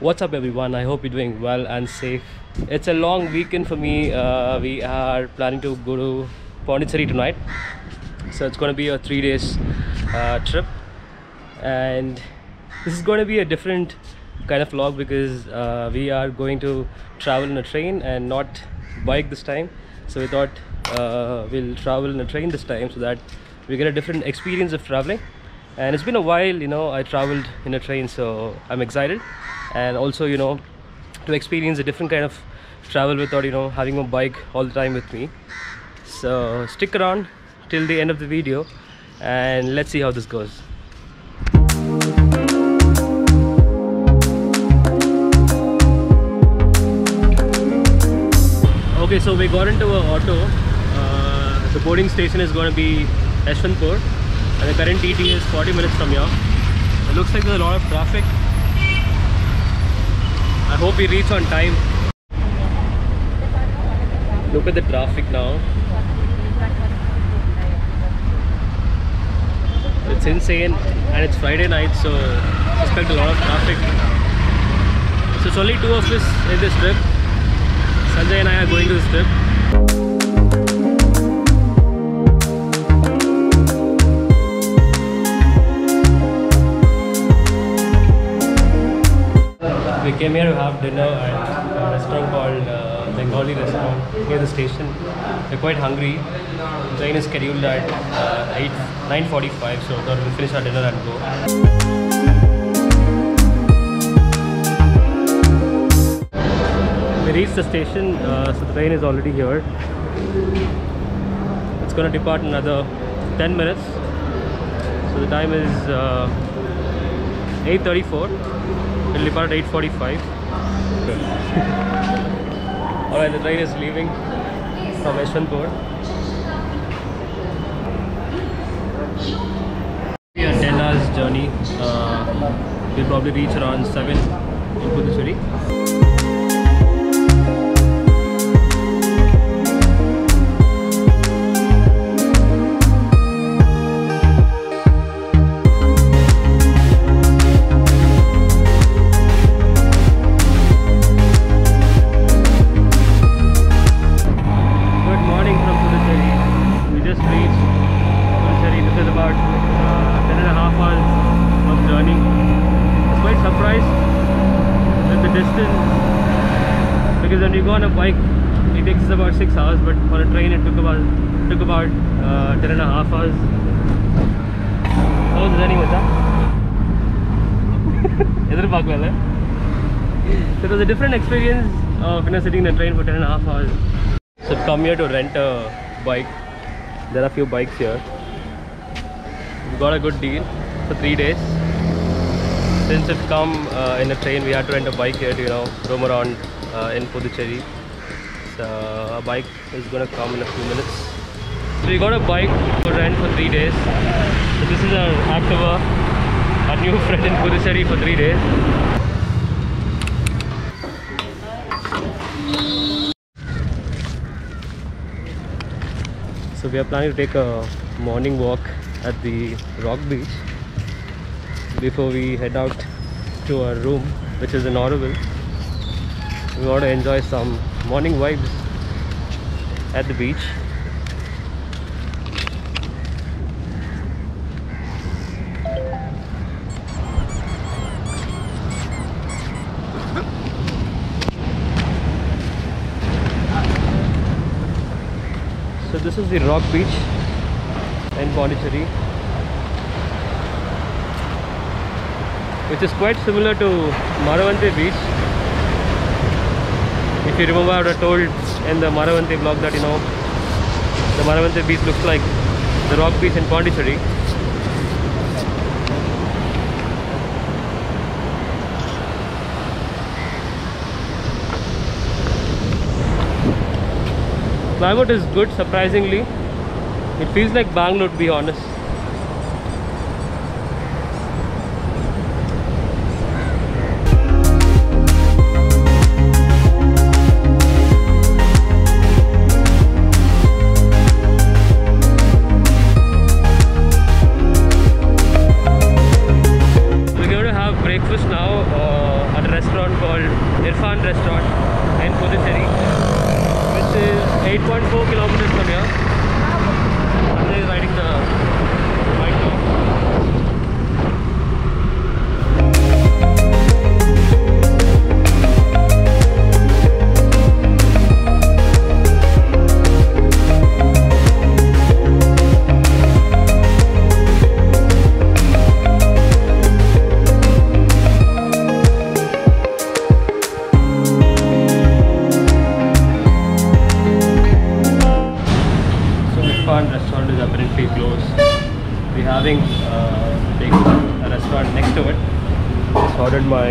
What's up everyone, I hope you're doing well and safe. It's a long weekend for me. We are planning to go to Pondicherry tonight. So it's going to be a 3 days trip, and this is going to be a different kind of vlog because we are going to travel in a train and not bike this time. So we thought we'll travel in a train this time so that we get a different experience of traveling. And it's been a while, I traveled in a train, so I'm excited. And also, to experience a different kind of travel without, having a bike all the time with me. So stick around till the end of the video and let's see how this goes. Okay, so we got into an auto. The boarding station is going to be Yeshwanthpur, and the current ET is 40 minutes from here. It looks like there's a lot of traffic. I hope we reach on time. Look at the traffic now. It's insane, and it's Friday night, so I expect a lot of traffic. So it's only two of us in this trip. Sanjay and I are going to this trip. We came here to have dinner at a restaurant called Bengali restaurant near the station. We're quite hungry. The train is scheduled at 9:45, so we thought we'll finish our dinner and go. We reached the station, so the train is already here. It's going to depart in another 10 minutes. So the time is 8:34. It'll depart at 8:45. Alright, the train is leaving from Yeshwanthpur. We are 10 hours journey. We'll probably reach around 7 in Puducherry. Because when we go on a bike, it takes us about 6 hours, but on a train it took about 10.5 hours. How was the journey, Macha? So it was a different experience of sitting in a train for 10.5 hours. So I've come here to rent a bike. There are a few bikes here. We got a good deal for 3 days. Since we've come in a train, we had to rent a bike here to roam around in Puducherry. So a bike is going to come in a few minutes. So we got a bike to rent for 3 days. So this is our Activa, our new friend in Puducherry for 3 days. So we are planning to take a morning walk at the Rock Beach before we head out to our room, which is in Auroville. We want to enjoy some morning vibes at the beach. So this is the Rock Beach in Pondicherry, which is quite similar to Maravante Beach. If you remember, I would have told in the Maravante vlog that the Maravante Beach looks like the Rock Beach in Pondicherry. Climate is good, surprisingly. It feels like Bangalore, to be honest. at a restaurant called Irfan Restaurant in Puducherry, which is 8.4 kilometers from here. Sanjay is riding the bike now. Restaurant is apparently closed. We're having a restaurant next to it. Just ordered my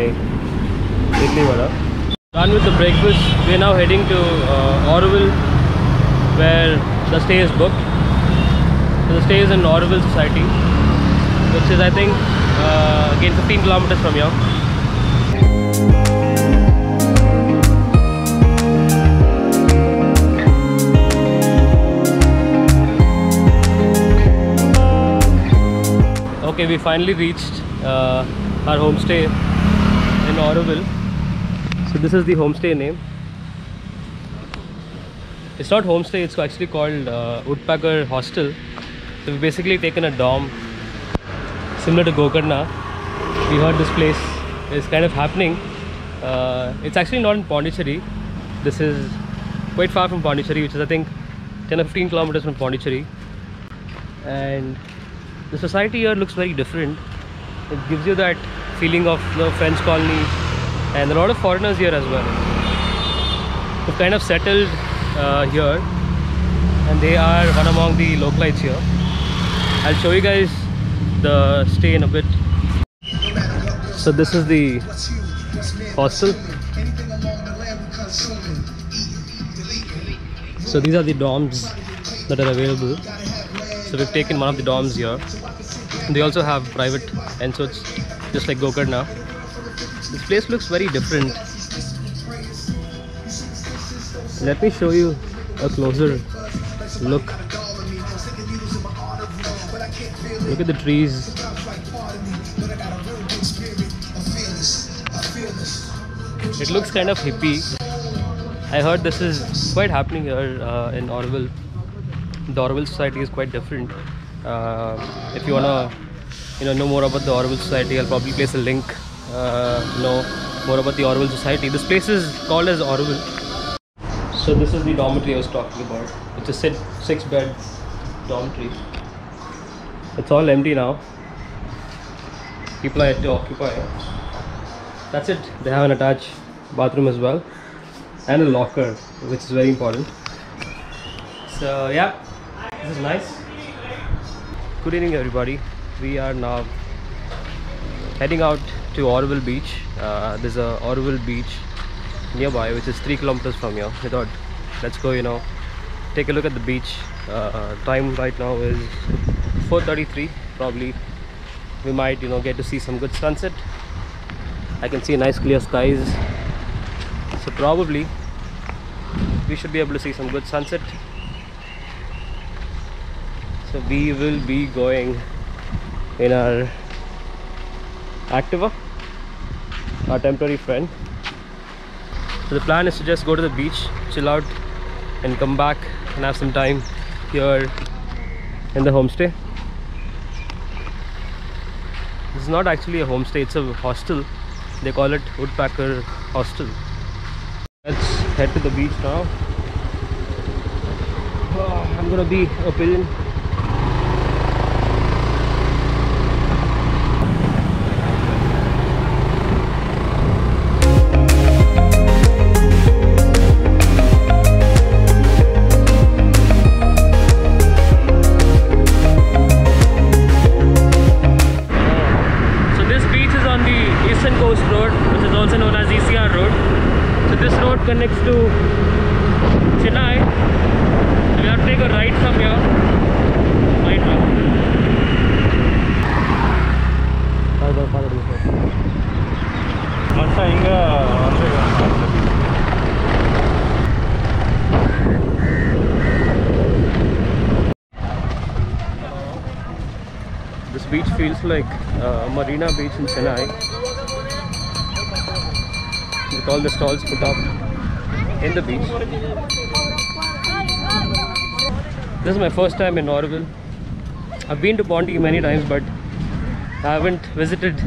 idli vada. Done with the breakfast. We're now heading to Auroville, where the stay is booked. So the stay is in Auroville Society, which is, I think, again 15 kilometers from here. Okay, we finally reached our homestay in Auroville. So this is the homestay name. It's not homestay, it's actually called Woodpecker Hostel. So we've basically taken a dorm similar to Gokarna. We heard this place is kind of happening. It's actually not in Pondicherry. This is quite far from Pondicherry, which is I think 10 or 15 kilometers from Pondicherry. And the society here looks very different. It gives you that feeling of the French colony, and a lot of foreigners here as well. We've kind of settled here, and they are one among the localites here. I'll show you guys the stay in a bit. So this is the hostel. So these are the dorms that are available. So we've taken one of the dorms here. They also have private ensuites, just like Gokarna. This place looks very different. Let me show you a closer look. Look at the trees. It looks kind of hippie. I heard this is quite happening here in Auroville. The Auroville Society is quite different. If you wanna, know more about the Auroville Society, I'll probably place a link. Know more about the Auroville Society. This place is called as Auroville. So this is the dormitory I was talking about. It's a 6-bed dormitory. It's all empty now. People are yet to occupy. That's it. They have an attached bathroom as well, and a locker, which is very important. So yeah, this is nice. Good evening everybody. We are now heading out to Auroville Beach. There's a Auroville Beach nearby, which is 3 kilometers from here. I thought, let's go, take a look at the beach. Time right now is 4:33. Probably we might, get to see some good sunset. I can see nice clear skies. So probably we should be able to see some good sunset. So we will be going in our Activa, our temporary friend. So the plan is to just go to the beach, chill out, and come back and have some time here in the homestay. This is not actually a homestay, it's a hostel. They call it Woodpecker Hostel. Let's head to the beach now. Oh, I'm gonna be a pigeon. Connects to Chennai. So we have to take a right from here. Right now. This beach feels like Marina Beach in Chennai. at all the stalls put up in the beach. This is my first time in Auroville. I've been to Pondy many times, but I haven't visited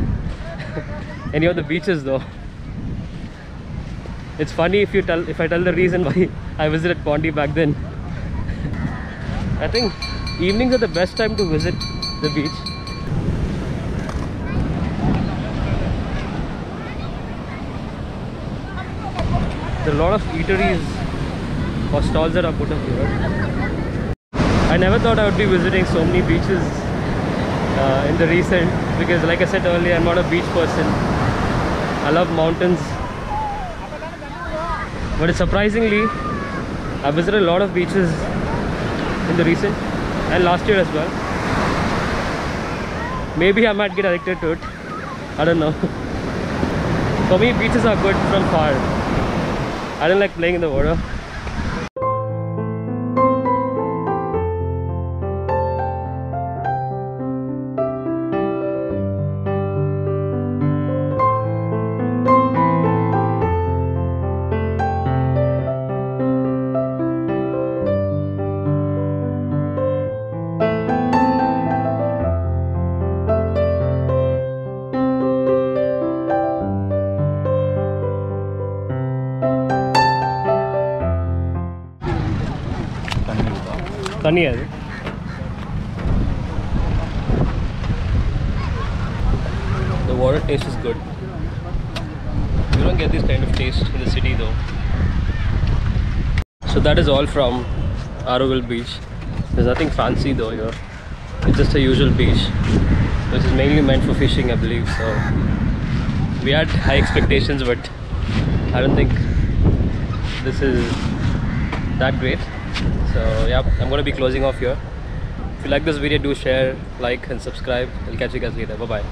any of the beaches though. It's funny if I tell the reason why I visited Pondy back then. I think evenings are the best time to visit the beach. There are a lot of eateries or stalls that are put up here. I never thought I would be visiting so many beaches in the recent, because like I said earlier, I'm not a beach person. I love mountains. But surprisingly, I visited a lot of beaches in the recent and last year as well. Maybe I might get addicted to it. I don't know. For me, beaches are good from far. I don't like playing in the water. Sunny hai. The water taste is good. You don't get this kind of taste in the city though. So that is all from Auroville beach. There's nothing fancy though here. It's just a usual beach, which is mainly meant for fishing, I believe. So we had high expectations, but I don't think this is that great. So yeah, I'm gonna be closing off here. If you like this video, do share, like and subscribe. I'll catch you guys later. Bye bye.